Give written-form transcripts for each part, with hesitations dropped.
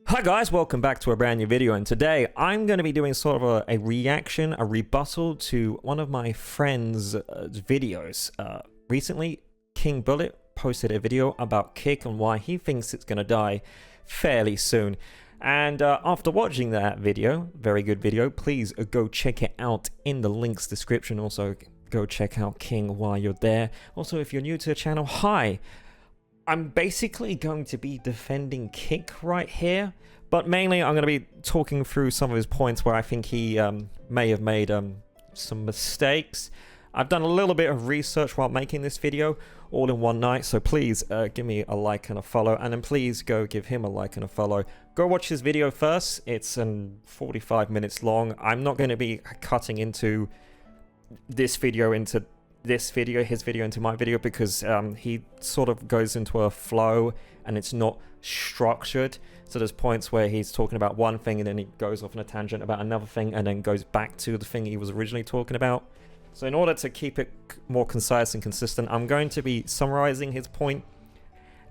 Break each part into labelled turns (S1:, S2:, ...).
S1: Hi guys, welcome back to a brand new video, and today I'm going to be doing sort of a reaction, a rebuttal to one of my friend's videos. Recently, kingbullet posted a video about Kick and why he thinks it's going to die fairly soon. And after watching that video, very good video, please go check it out in the links description. Also, go check out King while you're there. Also, if you're new to the channel, hi. I'm basically going to be defending Kick right here, but mainly I'm going to be talking through some of his points where I think he may have made some mistakes. I've done a little bit of research while making this video, all in one night, so please give me a like and a follow, and then please go give him a like and a follow. Go watch his video first. It's 45 minutes long. I'm not going to be cutting into this video into his video into my video, because he sort of goes into a flow and it's not structured. So there's points where he's talking about one thing and then he goes off on a tangent about another thing and then goes back to the thing he was originally talking about. So in order to keep it more concise and consistent, I'm going to be summarizing his point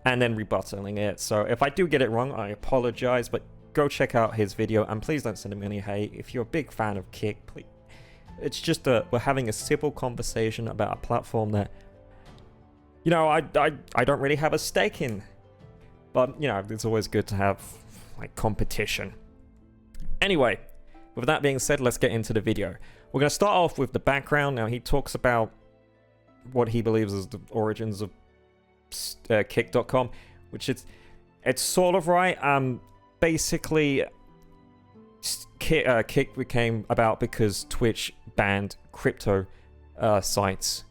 S1: and then rebuttaling it. So if I do get it wrong, I apologize, but go check out his video and please don't send him any hate. If you're a big fan of Kick, please. It's just we're having a civil conversation about a platform that, you know, I don't really have a stake in. But, you know, it's always good to have, like, competition. Anyway, with that being said, let's get into the video. We're going to start off with the background. Now, he talks about what he believes is the origins of Kick.com, which it's sort of right. Basically, Kick became about because Twitch banned crypto sites,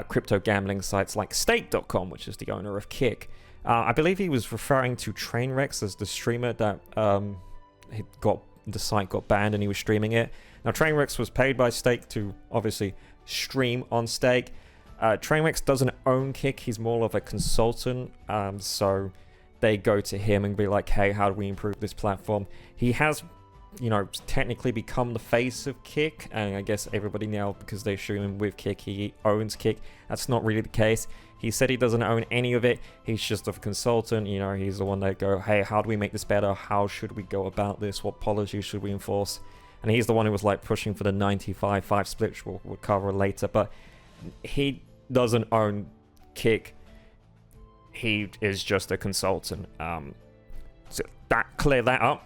S1: crypto gambling sites like stake.com, which is the owner of Kick. I believe he was referring to Trainwrecks as the streamer that the site got banned and he was streaming it. Now, Trainwrecks was paid by Stake to obviously stream on Stake. Trainwrecks doesn't own Kick, he's more of a consultant, so they go to him and be like, hey, how do we improve this platform? He has, you know, technically become the face of Kick, and I guess everybody now, because they're streaming with Kick, he owns Kick. That's not really the case. He said he doesn't own any of it. He's just a consultant. You know, he's the one that go, hey, how do we make this better? How should we go about this? What policies should we enforce? And he's the one who was like pushing for the 95-5 split, which we'll cover later. But he doesn't own Kick. He is just a consultant. So clear that up.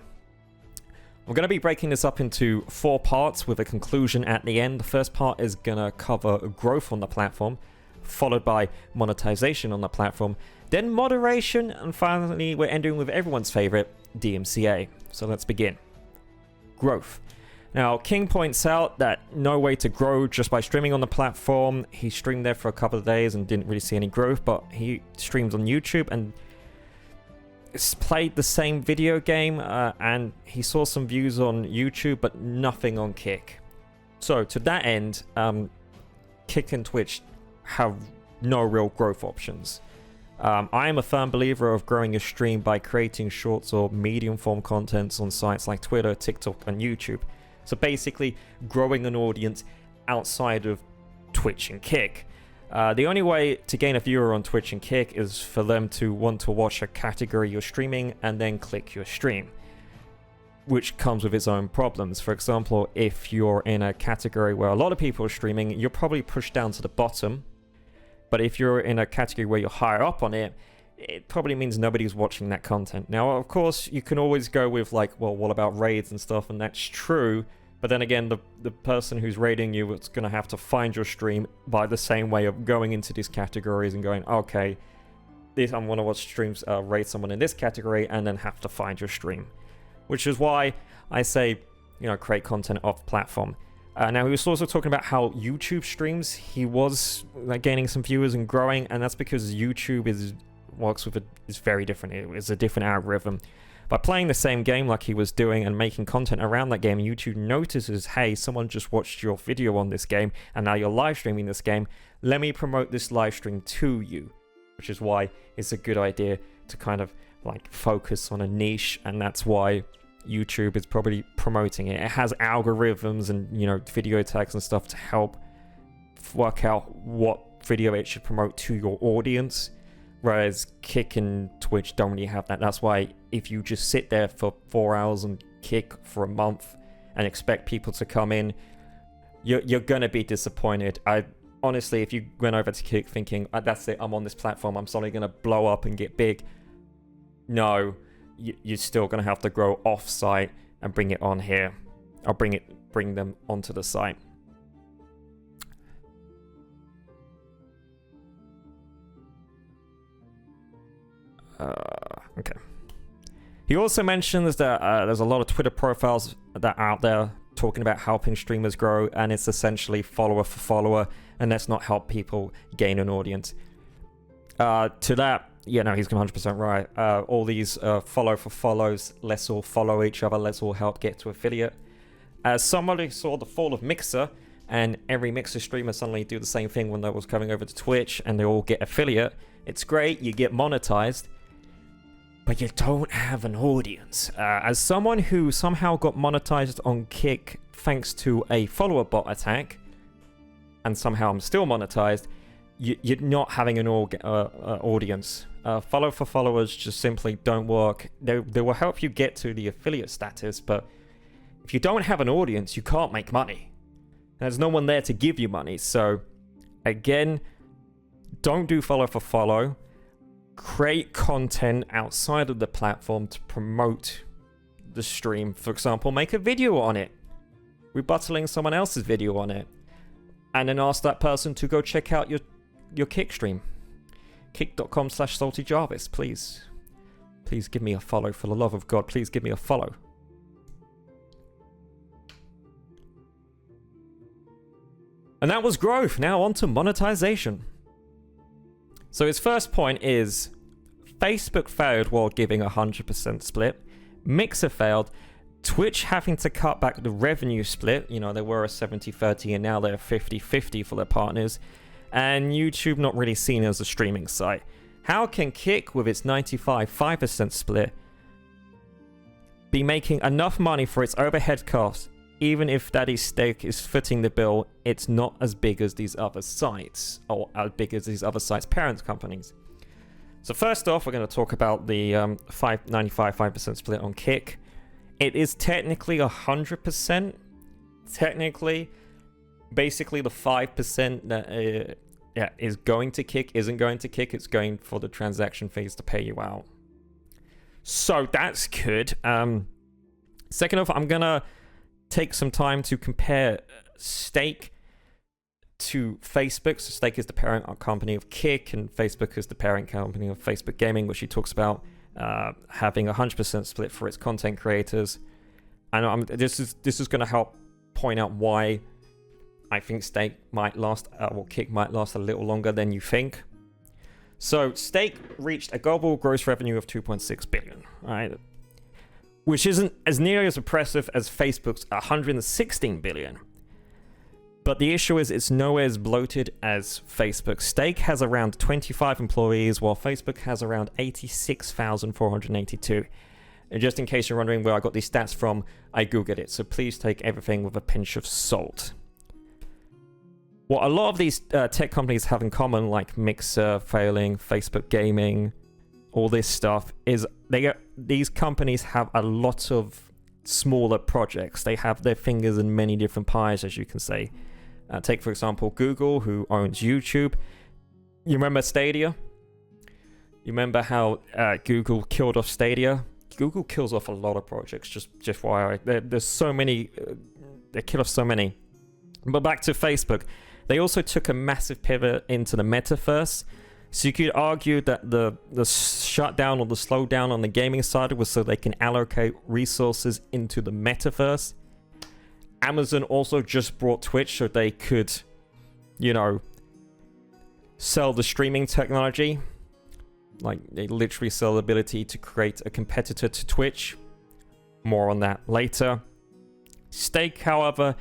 S1: I'm going to be breaking this up into 4 parts with a conclusion at the end. The first part is going to cover growth on the platform, followed by monetization on the platform, then moderation, and finally we're ending with everyone's favorite, DMCA. So let's begin. Growth. Now, King points out that no way to grow just by streaming on the platform. He streamed there for a couple of days and didn't really see any growth, but he streams on YouTube and played the same video game, and he saw some views on YouTube but nothing on Kick. So to that end, Kick and Twitch have no real growth options. I am a firm believer of growing a stream by creating shorts or medium form contents on sites like Twitter, TikTok and YouTube. So basically growing an audience outside of Twitch and Kick. The only way to gain a viewer on Twitch and Kick is for them to want to watch a category you're streaming and then click your stream, which comes with its own problems. For example, if you're in a category where a lot of people are streaming, you're probably pushed down to the bottom. But if you're in a category where you're higher up on it, it probably means nobody's watching that content. Now, of course, you can always go with like, well, what about raids and stuff? And that's true. But then again, the person who's raiding you is going to have to find your stream by the same way of going into these categories and going, okay, I want to watch streams, raid someone in this category, and then have to find your stream. Which is why I say, you know, create content off platform. Now, he was also talking about how YouTube streams, he was like gaining some viewers and growing, and that's because YouTube is very different. It's a different algorithm. By playing the same game like he was doing and making content around that game, YouTube notices, hey, someone just watched your video on this game and now you're live streaming this game. Let me promote this live stream to you. Which is why it's a good idea to kind of like focus on a niche, and that's why YouTube is probably promoting it. It has algorithms and, you know, video tags and stuff to help work out what video it should promote to your audience. Whereas Kick and Twitch don't really have that. That's why if you just sit there for 4 hours on Kick for a month and expect people to come in, you're going to be disappointed. Honestly, if you went over to Kick thinking, that's it, I'm on this platform, I'm suddenly going to blow up and get big. No, you're still going to have to grow off-site and bring it on here. I'll bring them onto the site. Okay. He also mentions that there's a lot of Twitter profiles that are out there talking about helping streamers grow, and it's essentially follower for follower, and let's not help people gain an audience. To that, he's 100% right. All these follow for follows, let's all follow each other, let's all help get to affiliate. As somebody saw the fall of Mixer, and every Mixer streamer suddenly do the same thing when they was coming over to Twitch, and they all get affiliate. It's great, you get monetized, but you don't have an audience. As someone who somehow got monetized on Kick thanks to a follower bot attack, and somehow I'm still monetized, you're not having an audience. Follow for followers just simply don't work. They will help you get to the affiliate status, but if you don't have an audience, you can't make money. There's no one there to give you money. So again, don't do follow for follow. Create content outside of the platform to promote the stream. For example, make a video on it, rebutting someone else's video on it, and then ask that person to go check out your Kick stream. Kick.com/saltyjarvis. Please give me a follow. For the love of God, please give me a follow. And that was growth. Now on to monetization. So his first point is Facebook failed while giving 100% split. Mixer failed. Twitch having to cut back the revenue split. They were a 70-30 and now they're 50-50 for their partners. And YouTube not really seen as a streaming site. How can Kick, with its 95% split, be making enough money for its overhead costs? Even if Daddy's stake is footing the bill, it's not as big as these other sites, or as big as these other sites' parent companies. So first off, we're going to talk about the 95% split on Kick. It is technically 100%. Technically, basically the 5% that is going to Kick isn't going to Kick. It's going for the transaction fees to pay you out. So that's good. Second off, I'm going to take some time to compare Stake to Facebook. So Stake is the parent company of Kick, and Facebook is the parent company of Facebook Gaming, which he talks about having 100% split for its content creators. And this is going to help point out why I think Stake might last, or Kick might last a little longer than you think. So Stake reached a global gross revenue of 2.6 billion, right? Which isn't as nearly as impressive as Facebook's 116 billion. But the issue is it's nowhere as bloated as Facebook. Stake has around 25 employees, while Facebook has around 86,482. And just in case you're wondering where I got these stats from, I googled it, so please take everything with a pinch of salt. What a lot of these tech companies have in common, like Mixer failing, Facebook Gaming, all this stuff, is these companies have a lot of smaller projects. They have their fingers in many different pies, as you can say. Take, for example, Google, who owns YouTube. You remember Stadia? You remember how Google killed off Stadia? Google kills off a lot of projects, just why there's so many, they kill off so many. But back to Facebook, they also took a massive pivot into the metaverse. So you could argue that the shutdown or the slowdown on the gaming side was so they can allocate resources into the metaverse. Amazon also just brought Twitch so they could, sell the streaming technology. Like, they literally sell the ability to create a competitor to Twitch. More on that later. Stake, however,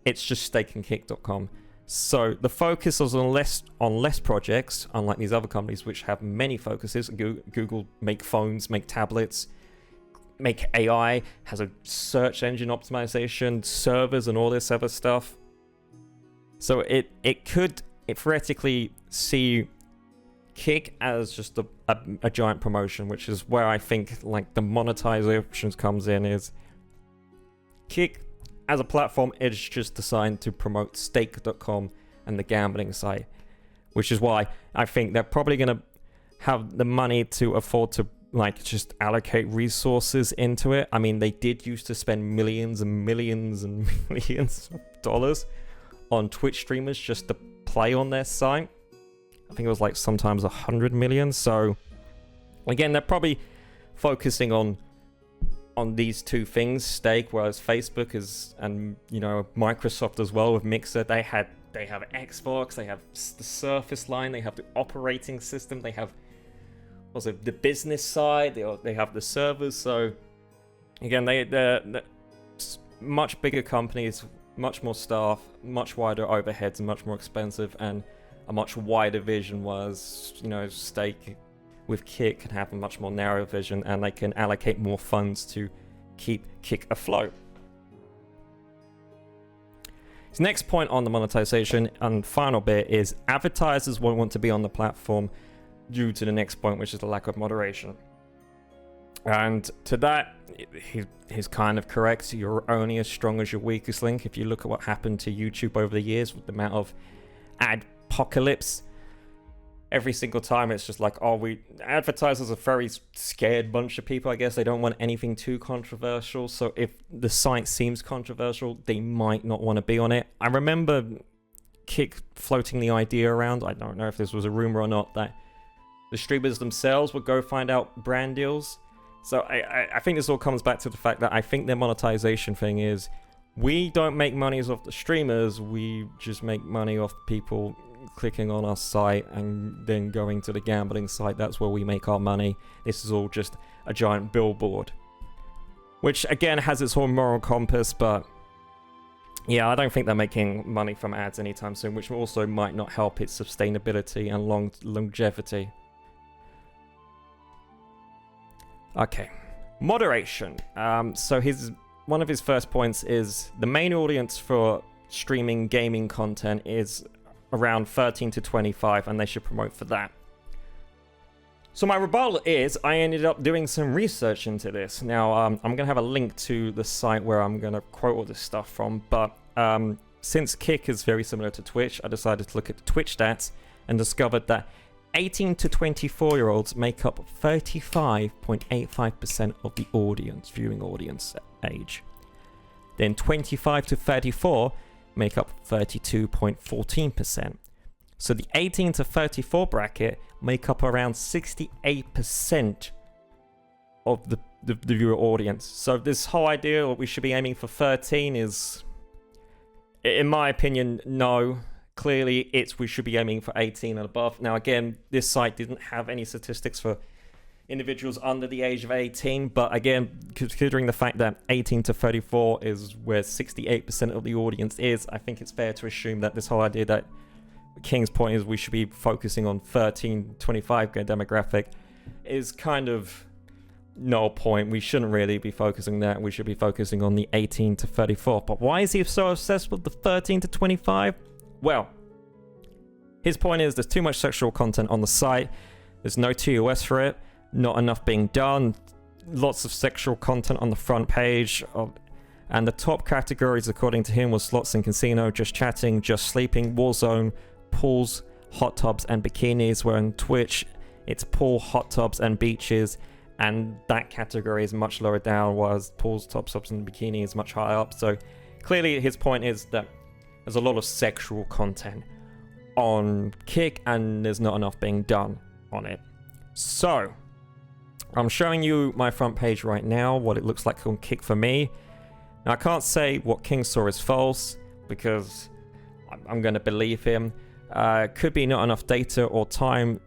S1: it's just stakeandkick.com. So the focus is on less projects, unlike these other companies which have many focuses. Google make phones, make tablets, make AI, has a search engine optimization, servers, and all this other stuff. So it could theoretically see Kick as just a giant promotion, which is where I think like the monetization comes in. Is Kick as a platform is just designed to promote stake.com and the gambling site, which is why I think they're probably going to have the money to afford to like just allocate resources into it. I mean, they did used to spend millions and millions and millions of dollars on Twitch streamers just to play on their site. I think it was like sometimes 100 million. So again, they're probably focusing on these two things, stake, whereas Facebook is, and you know, Microsoft as well with Mixer, they have Xbox, they have the Surface line, they have the operating system, they have also the business side, they have the servers. So again, they're much bigger companies, much more staff, much wider overheads, and much more expensive, and a much wider vision. Was, you know, Stake with Kick can have a much more narrow vision, and they can allocate more funds to keep Kick afloat. His next point on the monetization and final bit is advertisers won't want to be on the platform due to the next point, which is the lack of moderation. And to that, he's kind of correct. You're only as strong as your weakest link. If you look at what happened to YouTube over the years with the amount of adpocalypse, every single time it's just like, advertisers are very scared bunch of people, I guess. They don't want anything too controversial. So if the site seems controversial, they might not want to be on it. I remember Kick floating the idea around, I don't know if this was a rumor or not, that the streamers themselves would go find out brand deals. So I think this all comes back to the fact that I think their monetization thing is, we don't make money off the streamers, we just make money off people clicking on our site and then going to the gambling site. That's where we make our money. This is all just a giant billboard, which again has its own moral compass, but yeah, I don't think they're making money from ads anytime soon, which also might not help its sustainability and longevity. Okay, moderation. So one of his first points is the main audience for streaming gaming content is around 13 to 25, and they should promote for that. So my rebuttal is, I ended up doing some research into this. Now, I'm going to have a link to the site where I'm going to quote all this stuff from, but since Kick is very similar to Twitch, I decided to look at the Twitch stats and discovered that 18 to 24-year-olds make up 35.85% of the viewing audience age. Then 25 to 34 make up 32.14%. So the 18 to 34 bracket make up around 68% of the viewer audience. So this whole idea that we should be aiming for 13 is, in my opinion, no. Clearly, we should be aiming for 18 and above. Now, again, this site didn't have any statistics for individuals under the age of 18, but again, considering the fact that 18 to 34 is where 68% of the audience is, I think it's fair to assume that this whole idea that King's point is we should be focusing on 13-25 demographic is kind of no point. We shouldn't really be focusing that. We should be focusing on the 18 to 34. But why is he so obsessed with the 13 to 25? Well, his point is there's too much sexual content on the site. There's no TOS for it. Not enough being done. Lots of sexual content on the front page. And the top categories, according to him, was slots and casino, just chatting, just sleeping, Warzone, pools, hot tubs, and bikinis. Where on Twitch, it's pool, hot tubs, and beaches. And that category is much lower down, whereas pools, hot tubs, and bikini is much higher up. So clearly his point is that there's a lot of sexual content on Kick, and there's not enough being done on it. So I'm showing you my front page right now, what it looks like on Kick for me. Now, I can't say what King saw is false, because I'm going to believe him. Could be not enough data or time.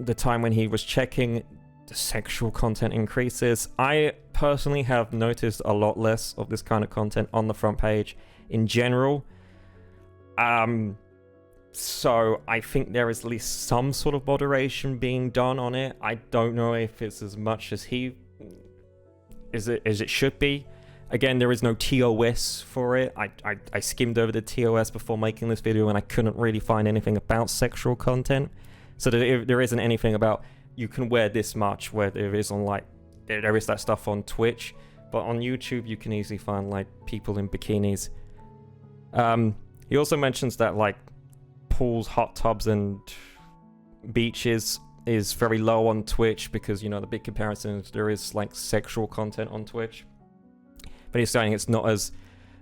S1: The time when he was checking, the sexual content increases. I personally have noticed a lot less of this kind of content on the front page in general. So I think there is at least some sort of moderation being done on it. I don't know if it's as much as as it should be. Again, there is no TOS for it. I skimmed over the TOS before making this video, and I couldn't really find anything about sexual content. So there isn't anything about you can wear this much where there is on like there is that stuff on Twitch, but on YouTube you can easily find like people in bikinis. He also mentions that like pools, hot tubs, and beaches is very low on Twitch because, you know, the big comparison is there is like sexual content on Twitch, but he's saying it's not as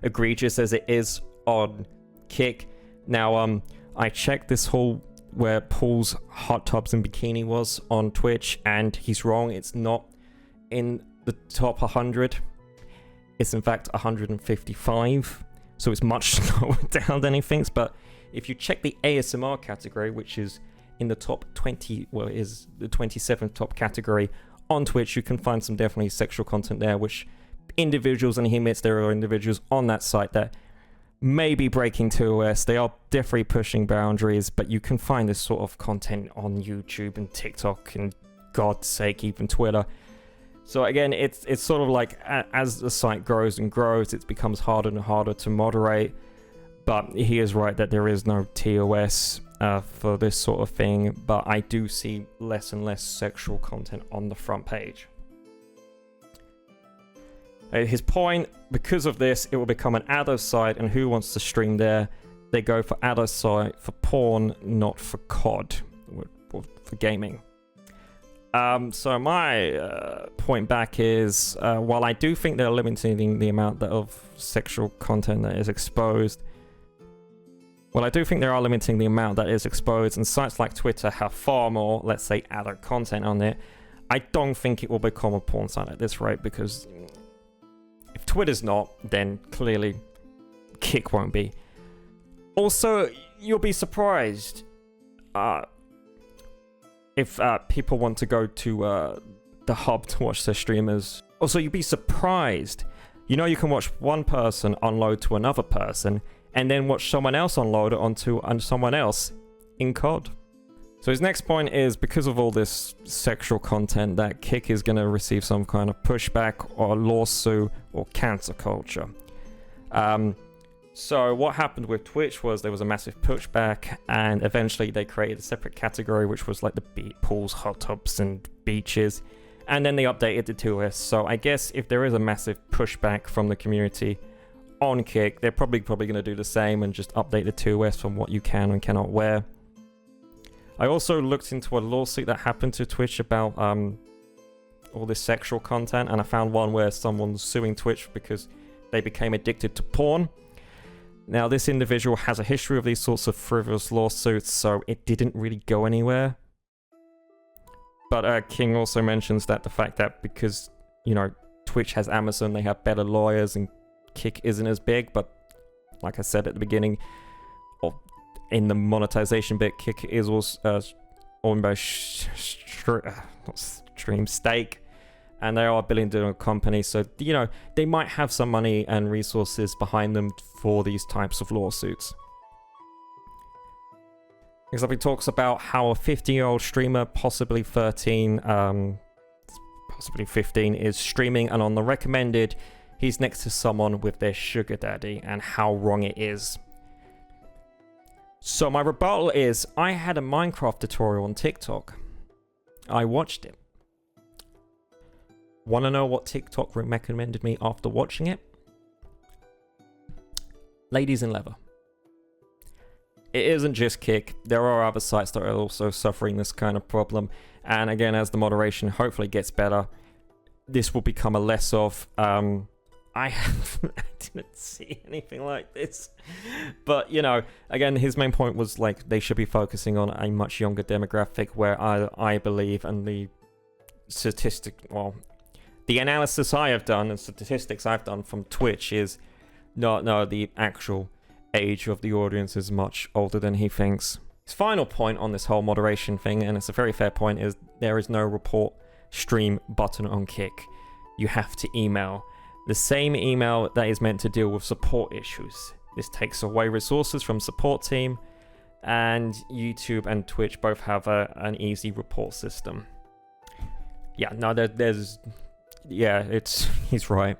S1: egregious as it is on Kick. Now I checked this whole where pools, hot tubs, and bikini was on Twitch, and he's wrong. It's not in the top 100. It's in fact 155, so it's much lower down than he thinks. But if you check the ASMR category, which is in the top 20, well, it is the 27th top category on Twitch, you can find some definitely sexual content there, which individuals, and he admits there are individuals on that site that may be breaking TOS. They are definitely pushing boundaries, but you can find this sort of content on YouTube and TikTok and, God's sake, even Twitter. So again, it's sort of like as the site grows and grows, it becomes harder and harder to moderate. But he is right that there is no TOS for this sort of thing, but I do see less and less sexual content on the front page. His point, because of this, it will become an adult site, and who wants to stream there? They go for adult site for porn, not for COD, or for gaming. So my point back is, while I do think they're limiting the amount of sexual content that is exposed, well, I do think they are limiting the amount that is exposed, and sites like Twitter have far more, let's say, adult content on it. I don't think it will become a porn site at this rate, because if Twitter's not, then clearly Kick won't be. Also, you'll be surprised if people want to go to the hub to watch their streamers. Also, you'd be surprised. You know, you can watch one person unload to another person, and then watch someone else unload it onto someone else in COD. So his next point is, because of all this sexual content, that Kick is going to receive some kind of pushback or lawsuit or cancel culture. So what happened with Twitch was there was a massive pushback, and eventually they created a separate category, which was like the pools, hot tubs, and beaches. And then they updated the TOS. So I guess if there is a massive pushback from the community on Kick, they're probably going to do the same and just update the TOS from what you can and cannot wear. I also looked into a lawsuit that happened to Twitch about all this sexual content, and I found one where someone's suing Twitch because they became addicted to porn. Now, this individual has a history of these sorts of frivolous lawsuits, so it didn't really go anywhere. But King also mentions that the fact that because, you know, Twitch has Amazon, they have better lawyers, and Kick isn't as big, but like I said at the beginning, in the monetization bit, Kick is also owned by Stream Stake, and they are a billion-dollar company, so, you know, they might have some money and resources behind them for these types of lawsuits. Next up, he talks about how a 50-year-old streamer, possibly 13, possibly 15, is streaming, and on the recommended, he's next to someone with their sugar daddy, and how wrong it is. So my rebuttal is, I had a Minecraft tutorial on TikTok. I watched it. Want to know what TikTok recommended me after watching it? Ladies in leather. It isn't just Kick. There are other sites that are also suffering this kind of problem. And again, as the moderation hopefully gets better, this will become a less of... I didn't see anything like this. But, you know, again, his main point was, like, they should be focusing on a much younger demographic, where I believe, and the the analysis I have done and statistics I've done from Twitch is, no, the actual age of the audience is much older than he thinks. His final point on this whole moderation thing, and it's a very fair point, is there is no report stream button on Kick. You have to email. The same email that is meant to deal with support issues. This takes away resources from support team, and YouTube and Twitch both have an easy report system. Yeah, no, he's right.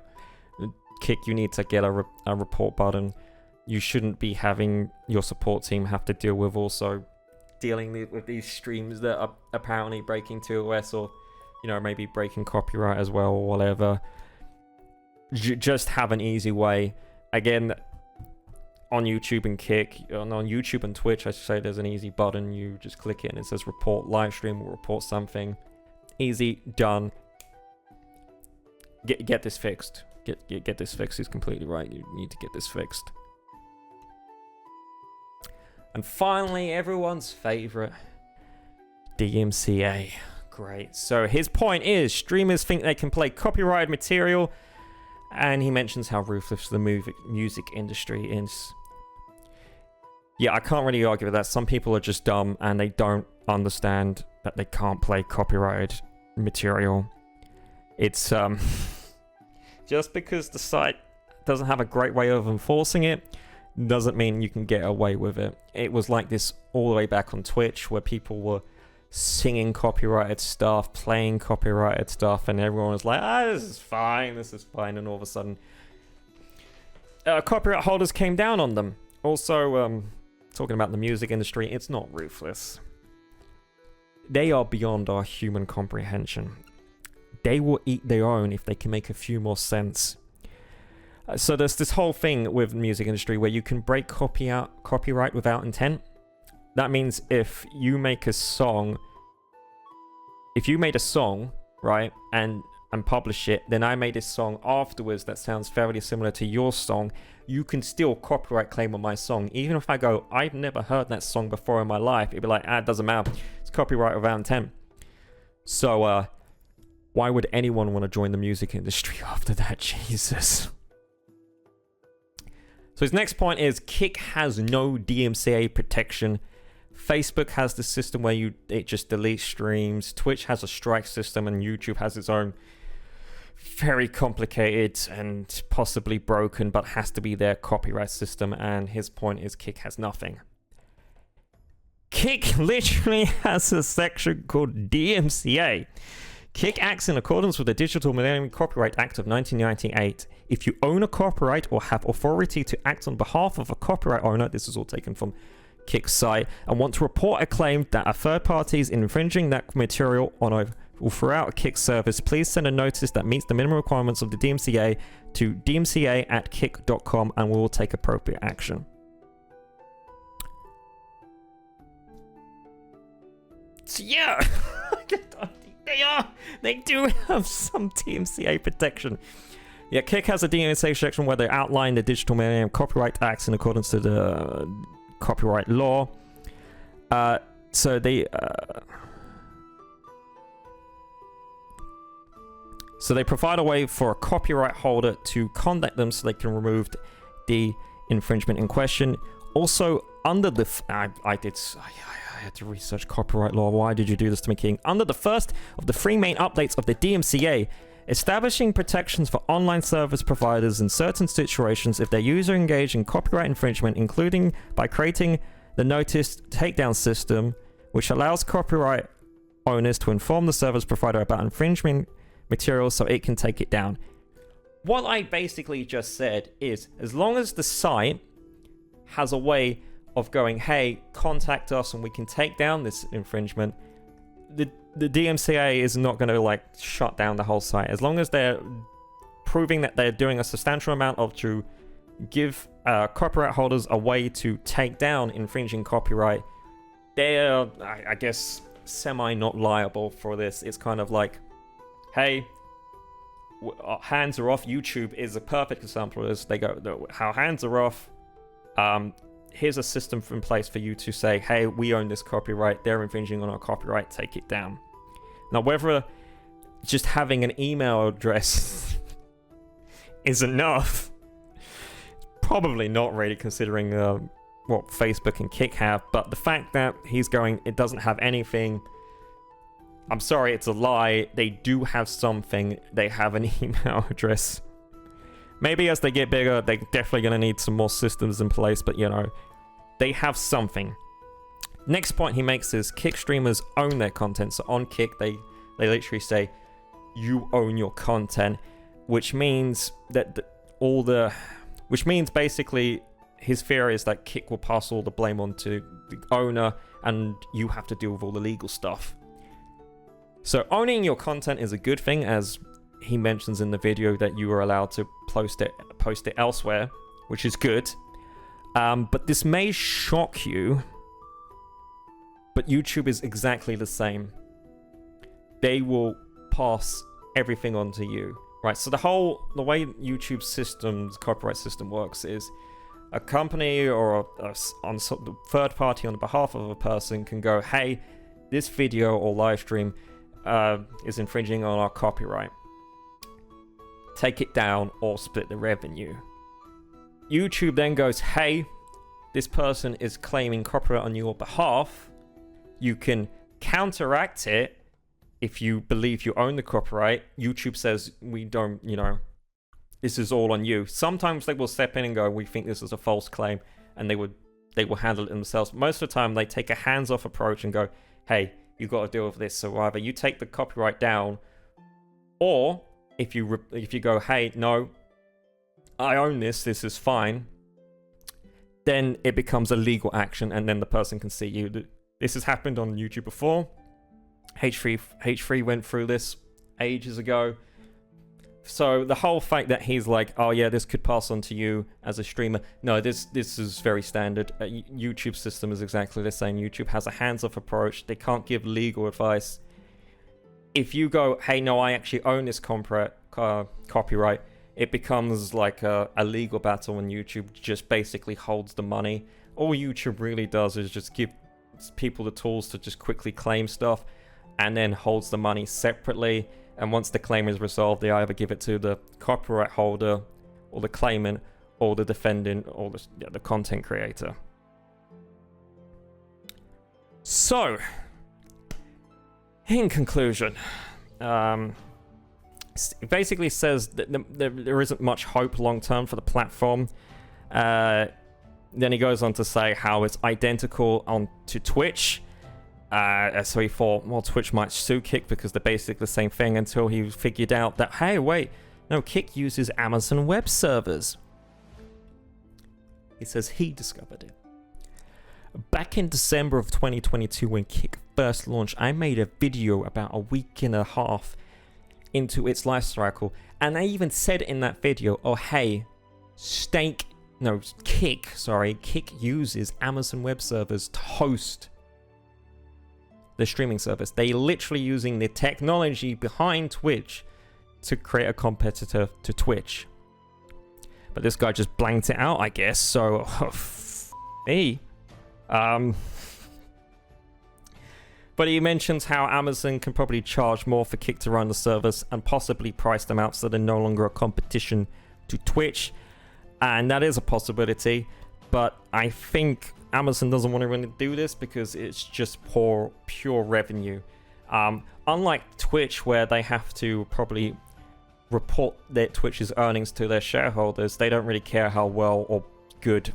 S1: Kick, you need to get a report button. You shouldn't be having your support team have to deal with also dealing with these streams that are apparently breaking TOS, or maybe breaking copyright as well, or whatever. Just have an easy way. Again, on YouTube and Kick, on YouTube and Twitch, I should say, there's an easy button. You just click it and it says report live stream or report something. Easy, done. Get this fixed. Get this fixed. He's completely right. You need to get this fixed. And finally, everyone's favorite, DMCA. Great. So his point is, streamers think they can play copyrighted material, and he mentions how ruthless the music industry is. Yeah, I can't really argue with that. Some people are just dumb and they don't understand that they can't play copyrighted material. It's just because the site doesn't have a great way of enforcing it doesn't mean you can get away with it. It was like this all the way back on Twitch, where people were singing copyrighted stuff, playing copyrighted stuff, and everyone was like, this is fine, and all of a sudden copyright holders came down on them. Also, talking about the music industry, it's not ruthless. They are beyond our human comprehension. They will eat their own if they can make a few more cents. So there's this whole thing with the music industry where you can break copyright without intent. That means if you made a song, right, and publish it, then I made a song afterwards that sounds fairly similar to your song, you can still copyright claim on my song. Even if I go, I've never heard that song before in my life, it'd be like, it doesn't matter. It's copyright without intent. So, why would anyone want to join the music industry after that? Jesus. So his next point is, Kick has no DMCA protection. Facebook has the system where it just deletes streams. Twitch has a strike system, and YouTube has its own very complicated and possibly broken, but has to be their copyright system. And his point is, Kick has nothing. Kick literally has a section called DMCA. Kick acts in accordance with the Digital Millennium Copyright Act of 1998. If you own a copyright or have authority to act on behalf of a copyright owner, this is all taken from Kick's site, and want to report a claim that a third party is infringing that material on or throughout a Kick service, please send a notice that meets the minimum requirements of the DMCA to dmca@kick.com, and we will take appropriate action. So yeah, they do have some DMCA protection. Yeah, Kick has a DMCA section where they outline the Digital Millennium Copyright Acts in accordance to the copyright law. So they provide a way for a copyright holder to contact them so they can remove the infringement in question. Also, under the I had to research copyright law. Why did you do this to me, King? Under the first of the three main updates of the DMCA, establishing protections for online service providers in certain situations if their user engaged in copyright infringement, including by creating the notice takedown system, which allows copyright owners to inform the service provider about infringement material so it can take it down. What I basically just said is, as long as the site has a way of going, hey, contact us and we can take down this infringement, the DMCA is not going to like shut down the whole site. As long as they're proving that they're doing a substantial amount to give copyright holders a way to take down infringing copyright, they're, I guess, semi not liable for this. It's kind of like, hey, hands are off. YouTube is a perfect example of this. They go, how hands are off. Here's a system in place for you to say, hey, we own this copyright, they're infringing on our copyright, take it down. Now, whether just having an email address is enough, probably not really, considering what Facebook and Kick have, but the fact that he's going, it doesn't have anything, I'm sorry, it's a lie. They do have something. They have an email address. Maybe as they get bigger, they're definitely going to need some more systems in place, but they have something. Next point he makes is Kick streamers own their content. So on Kick, they literally say, you own your content, which means that which means basically his fear is that Kick will pass all the blame on to the owner, and you have to deal with all the legal stuff. So owning your content is a good thing, as he mentions in the video that you are allowed to post it elsewhere, which is good. But this may shock you, but YouTube is exactly the same. They will pass everything on to you, right? So the way YouTube system's copyright system works is a company or a third party on behalf of a person can go, hey, this video or live stream is infringing on our copyright. Take it down or split the revenue. YouTube then goes, hey, this person is claiming copyright on your behalf. You can counteract it if you believe you own the copyright. YouTube says, we don't, this is all on you. Sometimes they will step in and go, we think this is a false claim, and they will handle it themselves. Most of the time, they take a hands-off approach and go, hey, you got to deal with this. So either you take the copyright down, or if you go, hey, no, I own this is fine, then it becomes a legal action, and then the person can see you. This has happened on YouTube before. H3 went through this ages ago. So the whole fact that he's like, oh yeah, this could pass on to you as a streamer. No, this is very standard. YouTube system is exactly the same. YouTube has a hands-off approach. They can't give legal advice. If you go, hey, no, I actually own this copyright, it becomes like a legal battle, and YouTube just basically holds the money. All YouTube really does is just give people the tools to just quickly claim stuff, and then holds the money separately. And once the claim is resolved, they either give it to the copyright holder, or the claimant, or the defendant, or the content creator. So, in conclusion, it basically says that there isn't much hope long term for the platform. Then he goes on to say how it's identical to Twitch. So he thought, well, Twitch might sue Kick because they're basically the same thing, until he figured out that, hey, wait, no, Kick uses Amazon Web Servers. He says he discovered it. Back in December of 2022, when Kick first launched, I made a video about a week and a half into its life cycle, and I even said in that video, oh, hey, Kick uses Amazon Web Servers to host the streaming service. They literally using the technology behind Twitch to create a competitor to Twitch. But this guy just blanked it out, I guess. So, me. But he mentions how Amazon can probably charge more for Kick to run the service, and possibly price them out so they're no longer a competition to Twitch. And that is a possibility, but I think Amazon doesn't want to really do this because it's just pure revenue. Unlike Twitch, where they have to probably report their Twitch's earnings to their shareholders, they don't really care how well or good,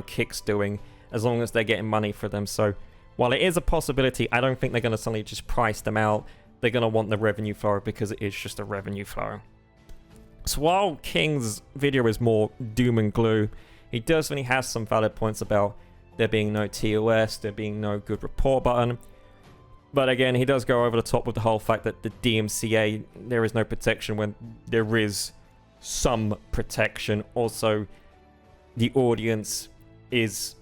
S1: Kick's doing, as long as they're getting money for them. So while it is a possibility, I don't think they're going to suddenly just price them out. They're going to want the revenue flow because it is just a revenue flow. So while King's video is more doom and gloom, he definitely has some valid points about there being no TOS, there being no good report button. But again, he does go over the top with the whole fact that the DMCA, there is no protection when there is some protection. Also, the audience is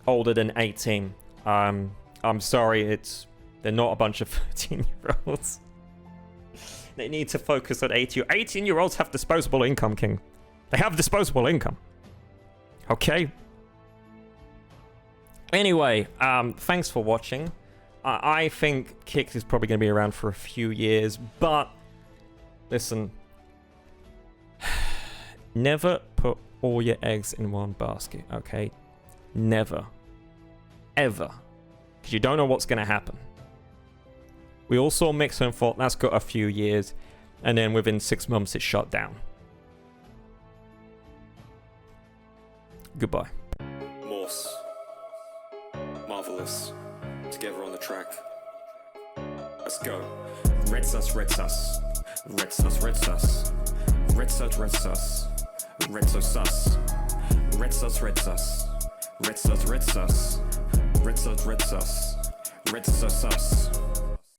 S1: older than 18. I'm sorry, they're not a bunch of 13-year-olds. They need to focus on 18-year-olds have disposable income, King. They have disposable income. Okay? Anyway, thanks for watching. I think Kick is probably going to be around for a few years, but listen, never put all your eggs in one basket, okay? Never. Ever. Because you don't know what's going to happen. We all saw Mixer and thought that's got a few years, and then within 6 months it shut down. Goodbye.
S2: Morse. Marvelous. Together on the track. Let's go. Red sus, red sus. Red sus, red sus. Red sus, red sus. Red sus, sus. Red sus, red sus. Red sus, red sus. red sus, red sus, red sus us.